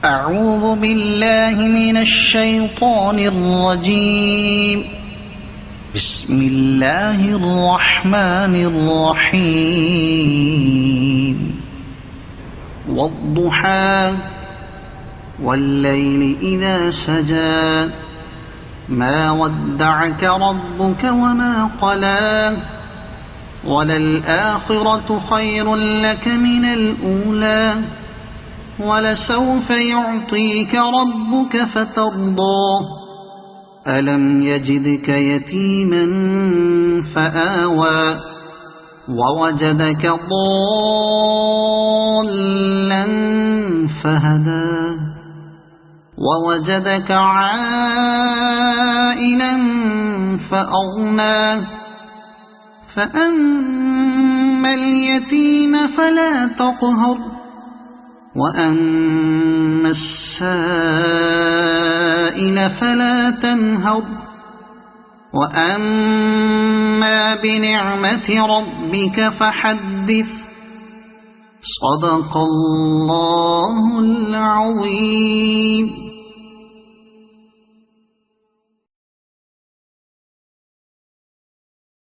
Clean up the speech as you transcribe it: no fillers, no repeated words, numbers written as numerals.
أعوذ بالله من الشيطان الرجيم. بسم الله الرحمن الرحيم. والضحى والليل إذا سجى ما ودعك ربك وما قلى وللآخرة خير لك من الأولى ولسوف يعطيك ربك فترضى ألم يجدك يتيما فآوى ووجدك ضالا فهدى ووجدك عائلا فأغنى فأما اليتيم فلا تقهر وأما السائل فلا تنهر وأما بنعمة ربك فحدث. صدق الله العظيم.